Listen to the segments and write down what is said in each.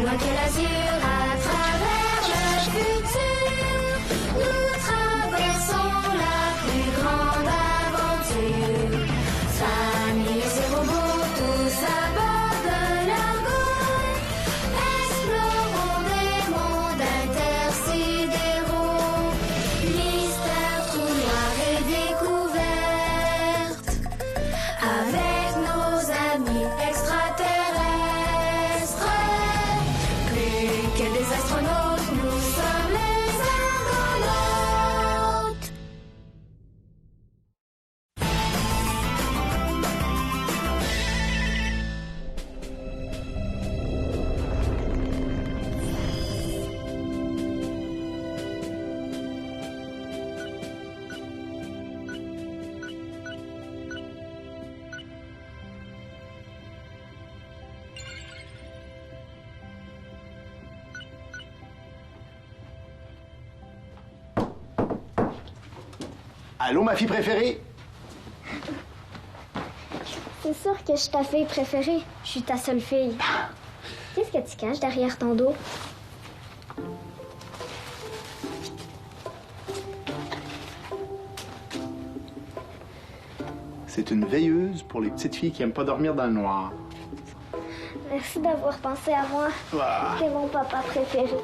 loin que l'azur, à travers le futur, nous traversons la plus grande aventure. Famille et robots, tous à bord de l'Argo, explorons des mondes intersidéraux, mystères, trous noirs et découvertes, avec nos amis extraterrestres. Plus que des astronautes, nous sommes les argonautes. Allô, ma fille préférée? C'est sûr que je suis ta fille préférée. Je suis ta seule fille. Qu'est-ce que tu caches derrière ton dos? C'est une veilleuse pour les petites filles qui aiment pas dormir dans le noir. Merci d'avoir pensé à moi. Ah. T'es mon papa préféré.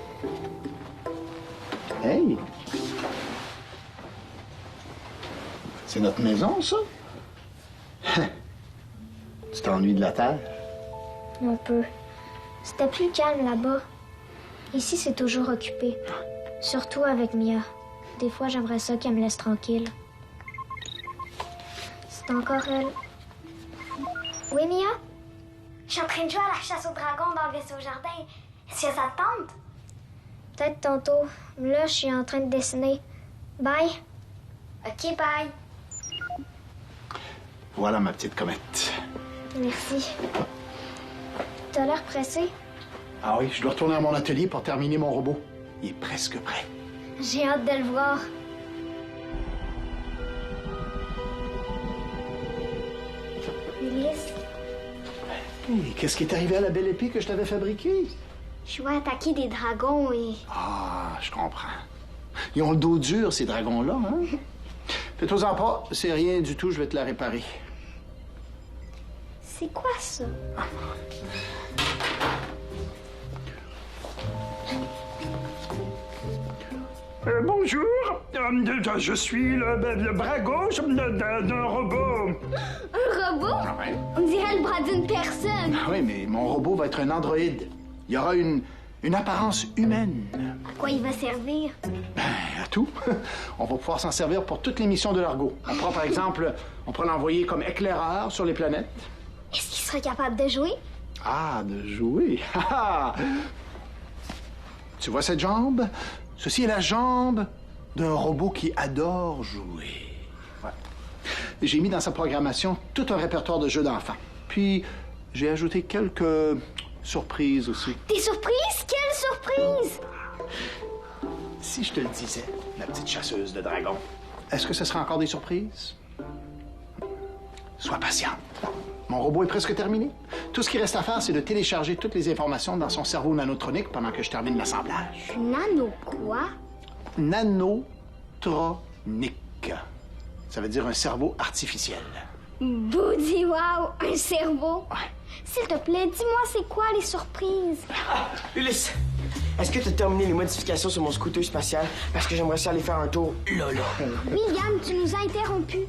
Hey! C'est notre maison, ça? Tu t'ennuies de la terre? Un peu. C'était plus calme là-bas. Ici, c'est toujours occupé. Surtout avec Mia. Des fois, j'aimerais ça qu'elle me laisse tranquille. C'est encore elle. Oui, Mia? Je suis en train de jouer à la chasse au dragon dans le vaisseau jardin. Est-ce que ça te tente? Peut-être tantôt. Là, je suis en train de dessiner. Bye. OK, bye. Voilà ma petite comète. Merci. T'as l'air pressé? Ah oui, je dois retourner à mon atelier pour terminer mon robot. Il est presque prêt. J'ai hâte de le voir. Ulysse, Hey, qu'est-ce qui est arrivé à la belle épée que je t'avais fabriquée? je vais attaquer des dragons et... Ah, je comprends. Ils ont le dos dur, ces dragons-là, hein? Fais-toi-en pas, c'est rien du tout, je vais te la réparer. C'est quoi ça? Bonjour, je suis le bras gauche d'un robot. Un robot? Ah ouais? On dirait le bras d'une personne. Ah oui, mais mon robot va être un androïde. Il y aura une apparence humaine. À quoi il va servir? Ben, à tout. On va pouvoir s'en servir pour toutes les missions de l'Argo. On pourra, par exemple, l'envoyer comme éclaireur sur les planètes. Est-ce qu'il serait capable de jouer? Ah, de jouer. Ah, ah. Tu vois cette jambe? Ceci est la jambe d'un robot qui adore jouer. Ouais. J'ai mis dans sa programmation tout un répertoire de jeux d'enfants. Puis, j'ai ajouté quelques surprises aussi. Des surprises? Quelle surprise? Si je te le disais, la petite chasseuse de dragons, est-ce que ce sera encore des surprises? Sois patiente. Mon robot est presque terminé. Tout ce qui reste à faire, c'est de télécharger toutes les informations dans son cerveau nanotronique pendant que je termine l'assemblage. Nano quoi? Nanotronique. Ça veut dire un cerveau artificiel. Boudy, wow! Un cerveau! Ouais. S'il te plaît, dis-moi c'est quoi les surprises? Ulysse, est-ce que tu as terminé les modifications sur mon scooter spatial? Parce que j'aimerais ça aller faire un tour là. William, tu nous as interrompus.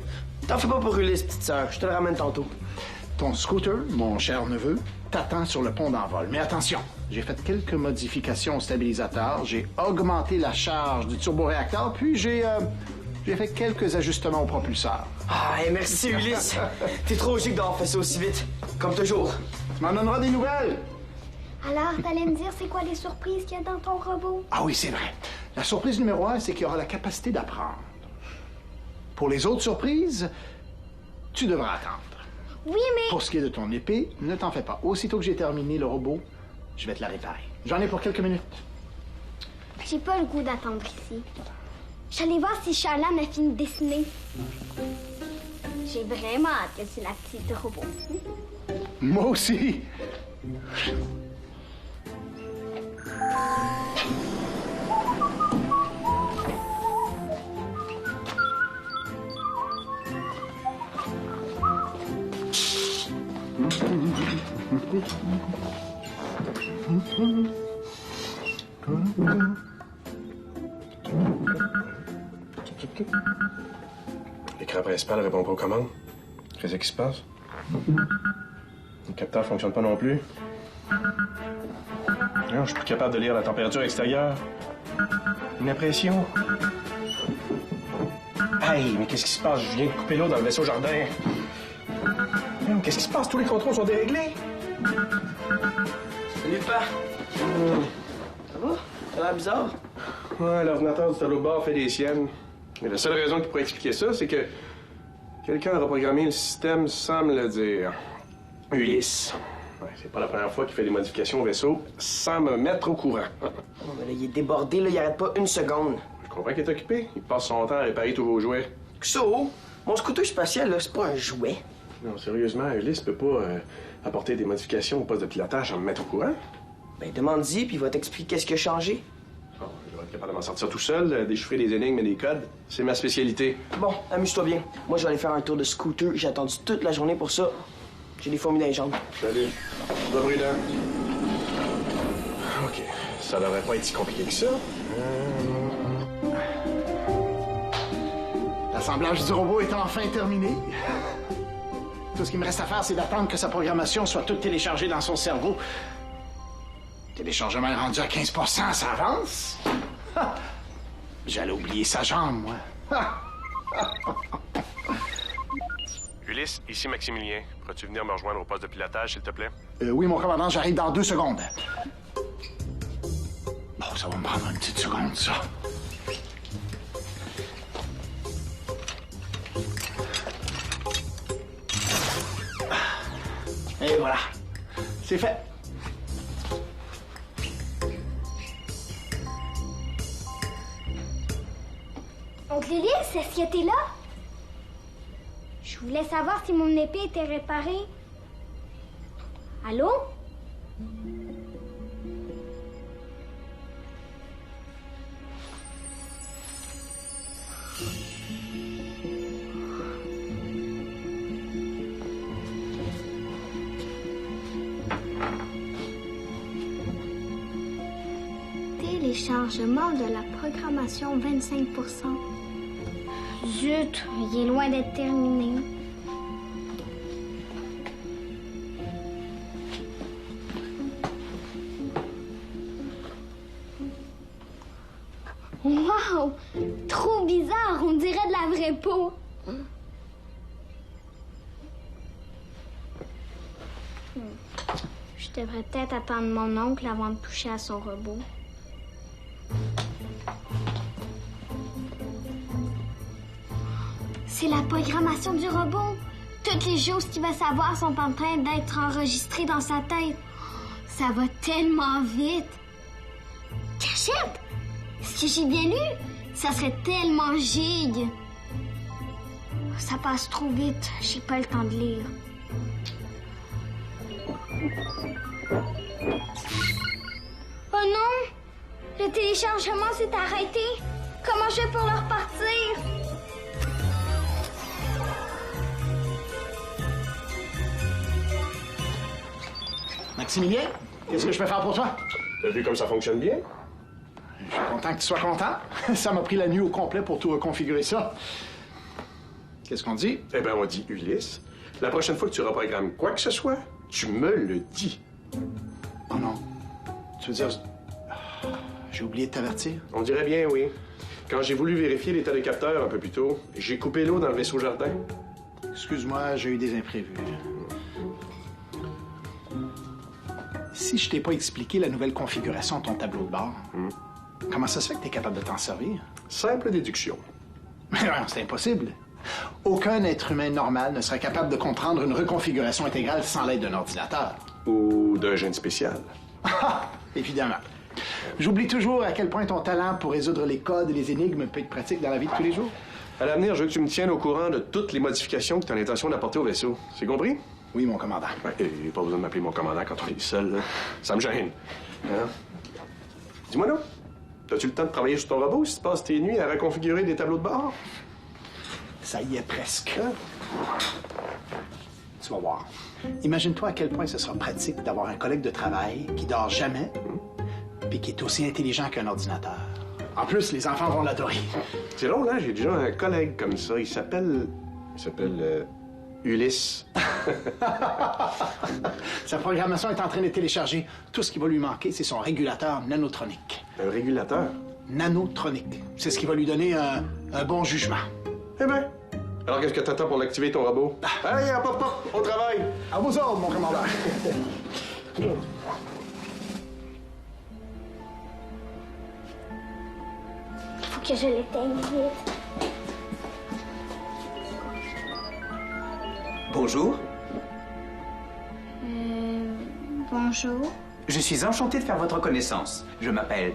T'en fais pas pour Ulysse, petite sœur. Je te le ramène tantôt. Ton scooter, mon cher neveu, t'attend sur le pont d'envol. Mais attention, j'ai fait quelques modifications au stabilisateur. J'ai augmenté la charge du turboréacteur, puis j'ai fait quelques ajustements au propulseur. Ah, et merci Ulysse. T'es trop chic d'avoir fait ça aussi vite. Comme toujours. Tu m'en donneras des nouvelles? Alors, t'allais me dire c'est quoi les surprises qu'il y a dans ton robot? Ah oui, c'est vrai. La surprise numéro 1, c'est qu'il aura la capacité d'apprendre. Pour les autres surprises, tu devras attendre. Oui, mais... Pour ce qui est de ton épée, ne t'en fais pas. Aussitôt que j'ai terminé le robot, je vais te la réparer. J'en ai pour quelques minutes. J'ai pas le goût d'attendre ici. J'allais voir si Charlan a fini de dessiner. J'ai vraiment hâte que tu la petite robot. Moi aussi. L'écran principal répond pas aux commandes. Qu'est-ce qui se passe? Le capteur fonctionne pas non plus. Non, je suis plus capable de lire la température extérieure. Une impression. Hey, mais qu'est-ce qui se passe? Je viens de couper l'eau dans le vaisseau jardin. Mais qu'est-ce qui se passe? Tous les contrôles sont déréglés. Salut, papa. Ça va? Ça a l'air bizarre. Ouais, l'ordinateur du tableau de bord fait des siennes. Mais la seule raison qui pourrait expliquer ça, c'est que quelqu'un a reprogrammé le système sans me le dire. Ulysse. Ouais, c'est pas la première fois qu'il fait des modifications au vaisseau sans me mettre au courant. Non, mais là, il est débordé, là, il arrête pas une seconde. Je comprends qu'il est occupé. Il passe son temps à réparer tous vos jouets. So, mon scooter spatial, là, c'est pas un jouet. Non, sérieusement, Ulysse peut pas apporter des modifications au poste de pilotage sans me mettre au courant. Ben, demande-y, puis il va t'expliquer qu'est-ce qui a changé. Oh, je vais être capable de m'en sortir tout seul, déchiffrer des énigmes et des codes. C'est ma spécialité. Bon, amuse-toi bien. Moi, je vais aller faire un tour de scooter. J'ai attendu toute la journée pour ça. J'ai des fourmis dans les jambes. Salut. Sois prudent. OK. Ça devrait pas être si compliqué que ça. L'assemblage du robot est enfin terminé. Tout ce qu'il me reste à faire, c'est d'attendre que sa programmation soit toute téléchargée dans son cerveau. Le téléchargement est rendu à 15%, ça avance. Ha! J'allais oublier sa jambe, moi. Ha! Ulysse, ici Maximilien. Pourrais-tu venir me rejoindre au poste de pilotage, s'il te plaît? Oui, mon commandant, j'arrive dans 2 secondes. Bon, ça va me prendre une petite seconde, ça. Et voilà. C'est fait. Oncle Ulysse, est-ce que t'es là? Je voulais savoir si mon épée était réparée. Allô? Téléchargement de la programmation 25%. Zut, il est loin d'être terminé. Wow! Trop bizarre, on dirait de la vraie peau. Je devrais peut-être attendre mon oncle avant de toucher à son robot. C'est la programmation du robot. Toutes les choses qu'il va savoir sont en train d'être enregistrées dans sa tête. Ça va tellement vite. Cachette! Est-ce que j'ai bien lu? Ça serait tellement gigue. Ça passe trop vite. J'ai pas le temps de lire. Oh non! Le téléchargement s'est arrêté. Comment je fais pour le repartir? Maximilien, qu'est-ce que je peux faire pour toi? T'as vu comme ça fonctionne bien? Je suis content que tu sois content. Ça m'a pris la nuit au complet pour tout reconfigurer ça. Qu'est-ce qu'on dit? Eh bien, on dit Ulysse. La prochaine fois que tu reprogrammes quoi que ce soit, tu me le dis. Oh non. Tu veux dire... J'ai oublié de t'avertir? On dirait bien, oui. Quand j'ai voulu vérifier l'état des capteurs un peu plus tôt, j'ai coupé l'eau dans le vaisseau jardin. Excuse-moi, j'ai eu des imprévus. Si je t'ai pas expliqué la nouvelle configuration de ton tableau de bord, comment ça se fait que tu es capable de t'en servir? Simple déduction. Mais non, c'est impossible. Aucun être humain normal ne serait capable de comprendre une reconfiguration intégrale sans l'aide d'un ordinateur. Ou d'un gène spécial. Ah, évidemment. J'oublie toujours à quel point ton talent pour résoudre les codes et les énigmes peut être pratique dans la vie de tous les jours. À l'avenir, je veux que tu me tiennes au courant de toutes les modifications que tu as l'intention d'apporter au vaisseau. C'est compris? Oui, mon commandant. Ouais, et pas besoin de m'appeler mon commandant quand on est seul, là. Ça me gêne. Hein? Dis-moi là, as-tu le temps de travailler sur ton robot si tu passes tes nuits à reconfigurer des tableaux de bord? Ça y est presque. Hein? Tu vas voir. Imagine-toi à quel point ce sera pratique d'avoir un collègue de travail qui dort jamais puis qui est aussi intelligent qu'un ordinateur. En plus, les enfants vont l'adorer. C'est drôle, hein? J'ai déjà un collègue comme ça. Il s'appelle Ulysse. Sa programmation est en train de télécharger. Tout ce qui va lui manquer, c'est son régulateur nanotronique. Un régulateur? Nanotronique. C'est ce qui va lui donner un bon jugement. Eh bien, alors qu'est-ce que t'attends pour l'activer, ton robot? Allez, hop, hop, au travail! À vos ordres, mon commandant. Faut que je l'éteigne vite. Bonjour. Bonjour. Je suis enchanté de faire votre connaissance. Je m'appelle...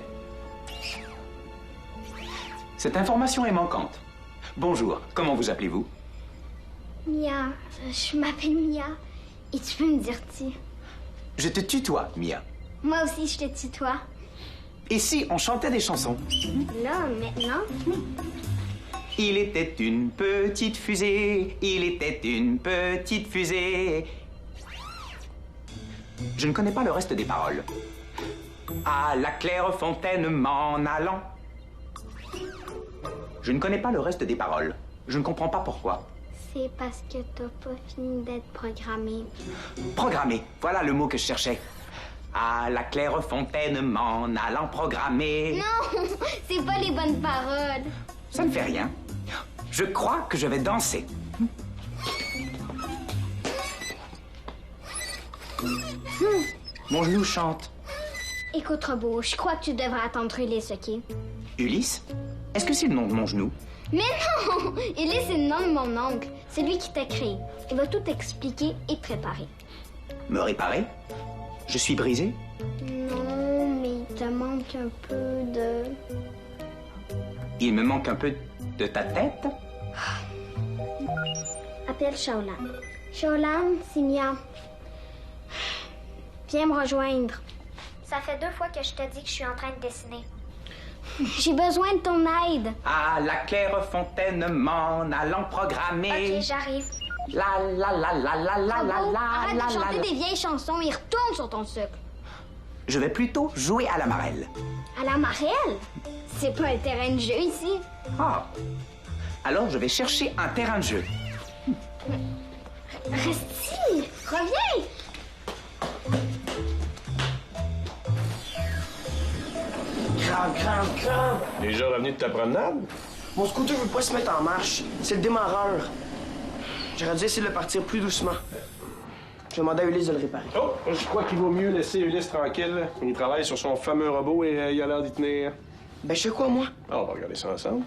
Cette information est manquante. Bonjour, comment vous appelez-vous? Mia. Je m'appelle Mia. Et tu peux me dire tu? Je te tutoie, Mia. Moi aussi, je te tutoie. Et si on chantait des chansons? Là, maintenant? Il était une petite fusée, il était une petite fusée. Je ne connais pas le reste des paroles. À la claire fontaine m'en allant. Je ne connais pas le reste des paroles. Je ne comprends pas pourquoi. C'est parce que t'as pas fini d'être programmé. Programmer, voilà le mot que je cherchais. À la claire fontaine m'en allant programmer. Non, c'est pas les bonnes paroles. Ça ne fait rien. Je crois que je vais danser. Mon genou chante. Écoute, Robot, je crois que tu devrais attendre Ulysse, OK? Ulysse? Est-ce que c'est le nom de mon genou? Mais non! Ulysse, c'est le nom de mon oncle. C'est lui qui t'a créé. Il va tout expliquer et te préparer. Me réparer? Je suis brisé? Non, mais il te manque un peu de... Il me manque un peu de ta tête? Appelle Shaolan. Shaolan, c'est Mia. Viens me rejoindre. Ça fait 2 fois que je te dis que je suis en train de dessiner. J'ai besoin de ton aide. À la claire fontaine m'en allant programmer. OK, j'arrive. La la la la la la la Robot, la arrête la de chanter la. des vieilles chansons et retourne sur ton sucre. Je vais plutôt jouer à la marelle. À la marelle? C'est pas un terrain de jeu ici. Ah. Alors je vais chercher un terrain de jeu. Reste ici. Reviens. Grave. Déjà revenu de ta promenade? Mon scooter veut pas se mettre en marche. C'est le démarreur. J'aurais dû essayer de le partir plus doucement. Je vais demander à Ulysse de le réparer. Oh, je crois qu'il vaut mieux laisser Ulysse tranquille. Il travaille sur son fameux robot et il a l'air d'y tenir. Ben, je sais quoi, moi? Ah, on va regarder ça ensemble.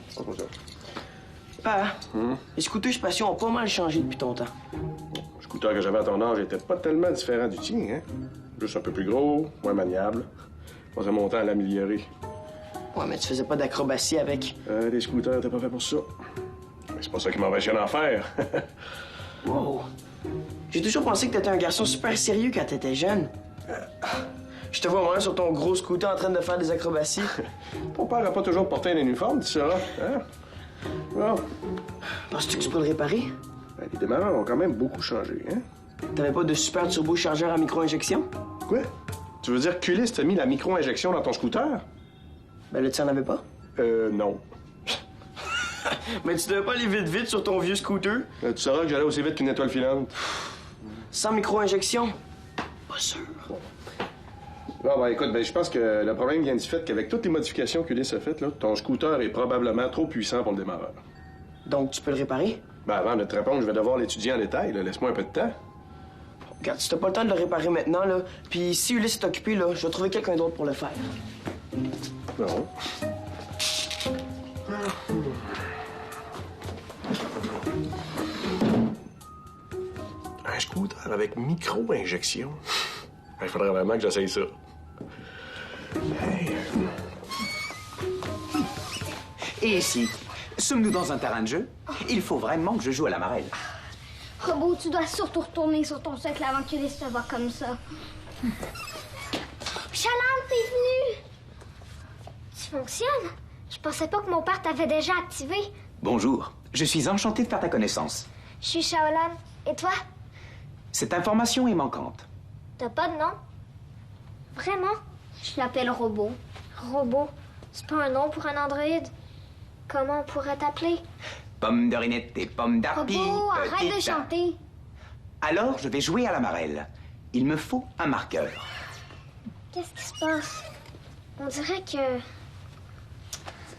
Les scooters spatiaux ont pas mal changé depuis ton temps. Le scooter que j'avais à ton âge était pas tellement différent du tien, hein? Juste un peu plus gros, moins maniable. Pas un montant à l'améliorer. Ouais, mais tu faisais pas d'acrobatie avec. Les scooters, t'es pas fait pour ça. Mais c'est pas ça qui m'empêchait d'en faire. Wow. J'ai toujours pensé que t'étais un garçon super sérieux quand t'étais jeune. Je te vois vraiment sur ton gros scooter en train de faire des acrobaties. Ton père a pas toujours porté un uniforme, tu sauras, hein? Bon. Penses-tu que tu peux le réparer? Ben, les démarreurs ont quand même beaucoup changé, hein? T'avais pas de super turbo-chargeur à micro-injection? Quoi? Tu veux dire qu'Ulysse t'a mis la micro-injection dans ton scooter? Ben là, tu en avais pas? Non. Mais tu devais pas aller vite sur ton vieux scooter? Tu sauras que j'allais aussi vite qu'une étoile filante. Sans micro-injection? Pas sûr. Bon, ben écoute, je pense que le problème vient du fait qu'avec toutes les modifications qu'Ulysse a faites, là, ton scooter est probablement trop puissant pour le démarreur. Donc, tu peux le réparer? Ben avant de te répondre, je vais devoir l'étudier en détail. Là. Laisse-moi un peu de temps. Regarde, si t'as pas le temps de le réparer maintenant, là, puis si Ulysse est occupé, là, je vais trouver quelqu'un d'autre pour le faire. Non. Un scooter avec micro-injection. Il faudrait vraiment que j'essaye ça. Hey. Et ici, sommes-nous dans un terrain de jeu? Il faut vraiment que je joue à la marelle. Robot, tu dois surtout retourner sur ton socle avant que Ulysse te voie comme ça. Shaolan, t'es venu! Tu fonctionnes? Je pensais pas que mon père t'avait déjà activé. Bonjour, je suis enchanté de faire ta connaissance. Je suis Shaolan. Et toi? Cette information est manquante. T'as pas de nom? Vraiment? Je l'appelle Robot. Robot, c'est pas un nom pour un androïde? Comment on pourrait t'appeler? Pomme de Rinette et pomme d'Arpi. Robot, arrête de petite- chanter. Alors, je vais jouer à la marelle. Il me faut un marqueur. Qu'est-ce qui se passe? On dirait que...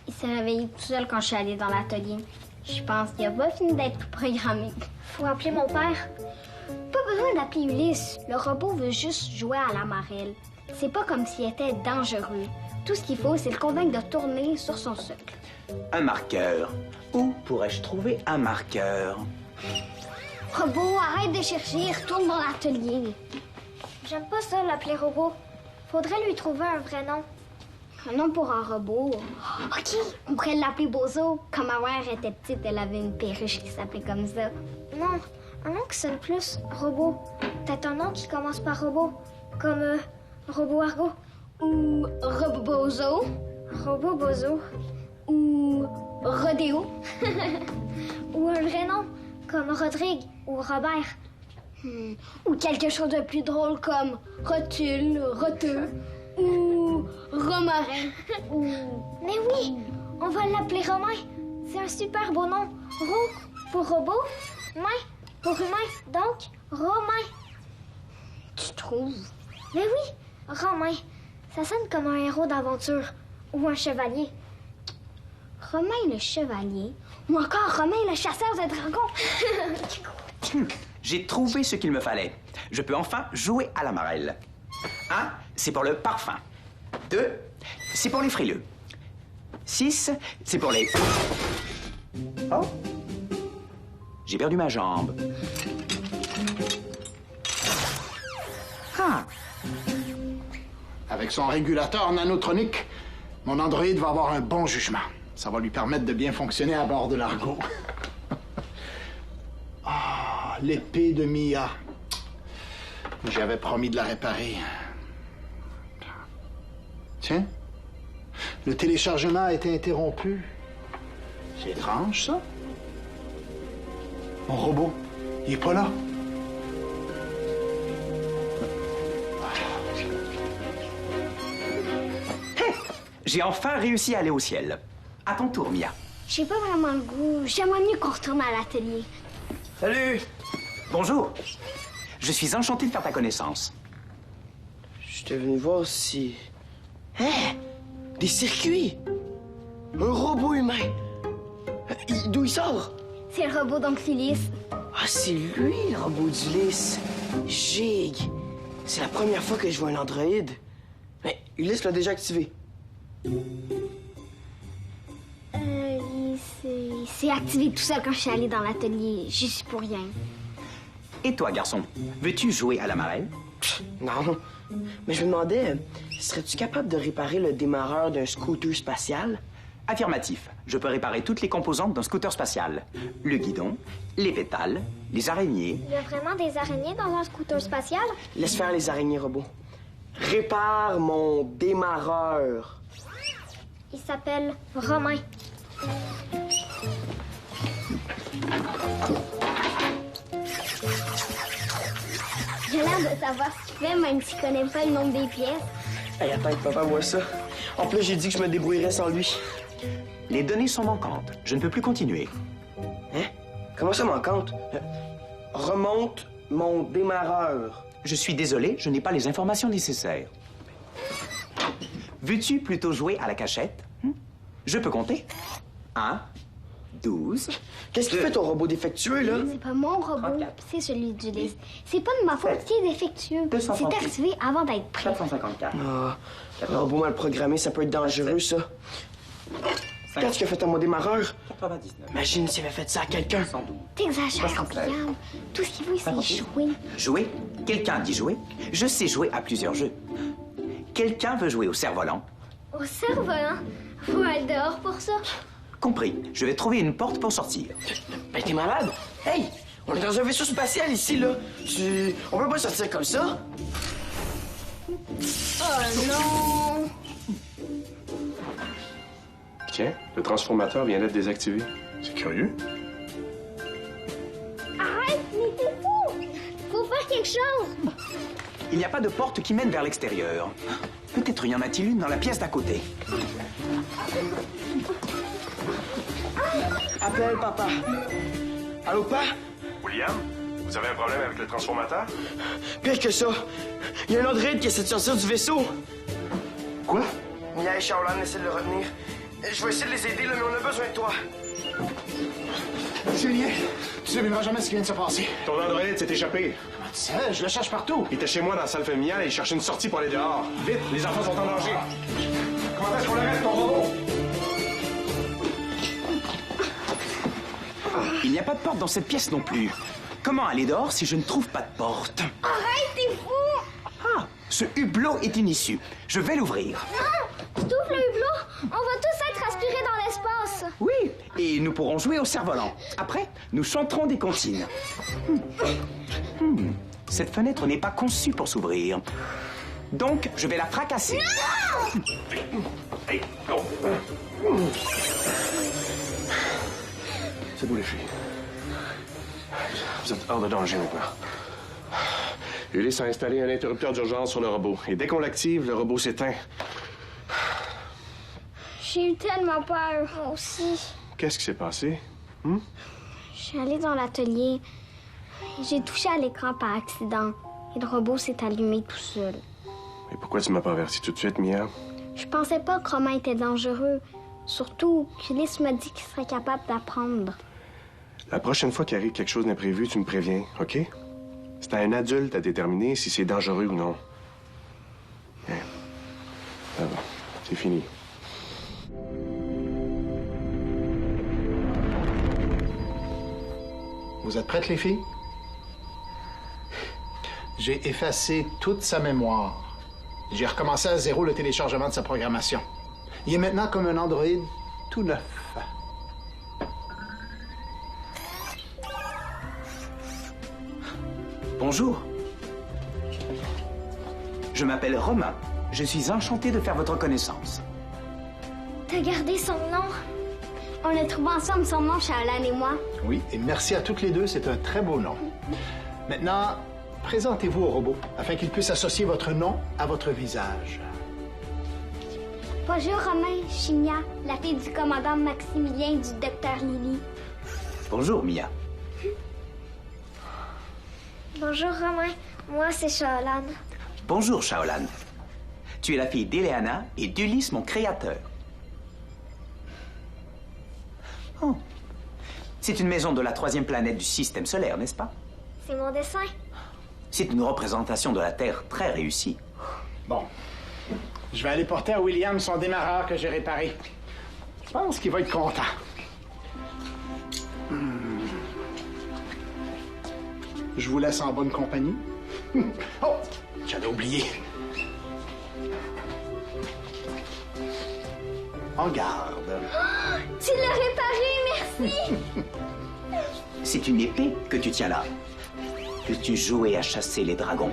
Il s'est réveillé tout seul quand je suis allée dans l'atelier. Je pense qu'il a pas fini d'être programmé. Faut appeler mon père. Pas besoin d'appeler Ulysse. Le robot veut juste jouer à la marelle. C'est pas comme s'il était dangereux. Tout ce qu'il faut, c'est le convaincre de tourner sur son socle. Un marqueur. Où pourrais-je trouver un marqueur? Robot, arrête de chercher, retourne dans l'atelier. J'aime pas ça, l'appeler robot. Faudrait lui trouver un vrai nom. Un nom pour un robot. OK, on pourrait l'appeler Bozo. Quand ma mère était petite, elle avait une perruche qui s'appelait comme ça. Non, un nom qui sonne plus robot. Peut-être un nom qui commence par robot. Comme Robot Argo. Ou Robot Bozo. Robot Bozo. Ou Rodéo. Ou un vrai nom, comme Rodrigue ou Robert. Ou quelque chose de plus drôle comme Rotule, Roteux ou Romarin. Mais oui, on va l'appeler Romain. C'est un super beau nom. Ro pour robot, main pour humain, donc Romain. Tu trouves? Mais oui, Romain. Ça sonne comme un héros d'aventure ou un chevalier. Romain le chevalier ou encore Romain le chasseur de dragons. J'ai trouvé ce qu'il me fallait. Je peux enfin jouer à la marelle. 1, c'est pour le parfum. 2, c'est pour les frileux. 6, c'est pour les... Oh! J'ai perdu ma jambe. Ah! Avec son régulateur nanotronique, mon androïde va avoir un bon jugement. Ça va lui permettre de bien fonctionner à bord de l'Argo. Ah, l'épée de Mia. J'avais promis de la réparer. Tiens, le téléchargement a été interrompu. C'est étrange, ça. Mon robot, il est pas là. J'ai enfin réussi à aller au ciel. À ton tour, Mia. J'ai pas vraiment le goût. J'aimerais mieux qu'on retourne à l'atelier. Salut! Bonjour. Je suis enchanté de faire ta connaissance. J'étais venu voir si... Hein? Des circuits? Un robot humain? D'où il sort? C'est le robot d'Amphilis. Ah, c'est lui, le robot d'Ulysse. Gig. C'est la première fois que je vois un androïde. Mais Ulysse l'a déjà activé. Il s'est activé tout seul quand je suis allée dans l'atelier. J'y suis pour rien. Et toi, garçon, veux-tu jouer à la marelle? Non. Mais je me demandais, serais-tu capable de réparer le démarreur d'un scooter spatial? Affirmatif. Je peux réparer toutes les composantes d'un scooter spatial. Le guidon, les pétales, les araignées. Il y a vraiment des araignées dans un scooter spatial? Laisse faire les araignées robots. Répare mon démarreur. Il s'appelle Romain. J'ai l'air de savoir ce qu'il fait, même si je connais pas le nombre des pièces. Hey, attends que papa voit ça. En plus, j'ai dit que je me débrouillerais sans lui. Les données sont manquantes. Je ne peux plus continuer. Hein? Comment ça manquante? Remonte mon démarreur. Je suis désolé, je n'ai pas les informations nécessaires. Veux-tu plutôt jouer à la cachette? Je peux compter. 1, 12... Qu'est-ce qu'il fait ton robot défectueux, là? C'est pas mon robot, 34. c'est celui d'Ulysse. C'est pas de ma faute qu'il est défectueux. C'est 238. arrivé avant d'être prêt. 454. Ah, un robot mal programmé, ça peut être dangereux, ça. Qu'est-ce qu'il a fait à mon démarreur? 99. Imagine s'il avait fait ça à quelqu'un. 112. T'exagères, 73. William. Tout ce qu'il veut, c'est 58. jouer. Jouer? Quelqu'un dit jouer? Je sais jouer à plusieurs jeux. Quelqu'un veut jouer au cerf-volant? Au cerf-volant? Faut être dehors pour ça. Compris. Je vais trouver une porte pour sortir. Ben, t'es malade? Hey! On est dans un vaisseau spatial ici, là. On peut pas sortir comme ça. Oh non! Tiens, le transformateur vient d'être désactivé. C'est curieux. Arrête, mais t'es fou! Faut faire chose! Il n'y a pas de porte qui mène vers l'extérieur. Peut-être y en a-t-il une dans la pièce d'à côté. Appelle, papa. Allô, pa? William, vous avez un problème avec le transformateur? Pire que ça. Il y a un androïde qui essaie de sortir du vaisseau. Quoi? Mia et Shaolan essaient de le retenir. Je vais essayer de les aider, là, mais on a besoin de toi. Julien, tu ne devineras jamais ce qui vient de se passer. Ton androïde s'est échappé. Tu sais, je le cherche partout. Il était chez moi dans la salle familiale et il cherchait une sortie pour aller dehors. Vite, les enfants sont en danger. Comment est-ce qu'on l'arrête, ton robot? Il n'y a pas de porte dans cette pièce non plus. Comment aller dehors si je ne trouve pas de porte? Arrête, t'es fou! Ah, ce hublot est une issue. Je vais l'ouvrir. Non! Tu ouvres le hublot, on va tous être aspirés dans l'espace. Oui, et nous pourrons jouer au cerf-volant. Après, nous chanterons des comptines. Cette fenêtre n'est pas conçue pour s'ouvrir. Donc, je vais la fracasser. Hey, go! C'est beau, les filles. Vous êtes hors de danger maintenant. Ulysse a installé un interrupteur d'urgence sur le robot. Et dès qu'on l'active, le robot s'éteint. J'ai eu tellement peur. Moi aussi. Qu'est-ce qui s'est passé? Je suis allée dans l'atelier. J'ai touché à l'écran par accident. Et le robot s'est allumé tout seul. Et pourquoi tu m'as pas averti tout de suite, Mia? Je pensais pas que Romain était dangereux. Surtout qu'Ulysse m'a dit qu'il serait capable d'apprendre. La prochaine fois qu'il arrive quelque chose d'imprévu, tu me préviens, OK? C'est à un adulte à déterminer si c'est dangereux ou non. Bien. Ça va. C'est fini. Vous êtes prêtes, les filles? J'ai effacé toute sa mémoire. J'ai recommencé à zéro le téléchargement de sa programmation. Il est maintenant comme un androïde tout neuf. Bonjour. Je m'appelle Romain. Je suis enchanté de faire votre connaissance. T'as gardé son nom? On a trouvé ensemble son nom, Shaolan et moi. Oui, et merci à toutes les deux, c'est un très beau nom. Maintenant, présentez-vous au robot, afin qu'il puisse associer votre nom à votre visage. Bonjour, Romain. Je suis Mia, la fille du commandant Maximilien du docteur Lily. Bonjour, Mia. Bonjour, Romain. Moi, c'est Shaolan. Bonjour, Shaolan. Tu es la fille d'Eleana et d'Ulysse, mon créateur. Oh. C'est une maison de la 3e planète du système solaire, n'est-ce pas? C'est mon dessin. C'est une représentation de la Terre très réussie. Bon. Je vais aller porter à William son démarreur que j'ai réparé. Je pense qu'il va être content. Je vous laisse en bonne compagnie. Oh! J'avais oublié. En garde. Tu l'as réparé, merci! C'est une épée que tu tiens là. Que tu jouais à chasser les dragons.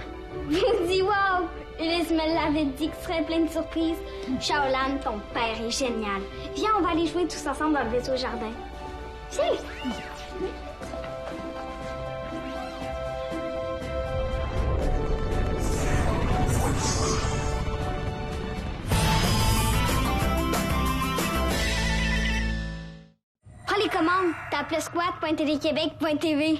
Je dis wow! Ulysse me l'avait dit que ce serait plein de surprises. Shaolan, ton père est génial. Viens, on va aller jouer tous ensemble dans le vaisseau jardin. Viens! Prends les commandes, tape le squat.téléquébec.tv.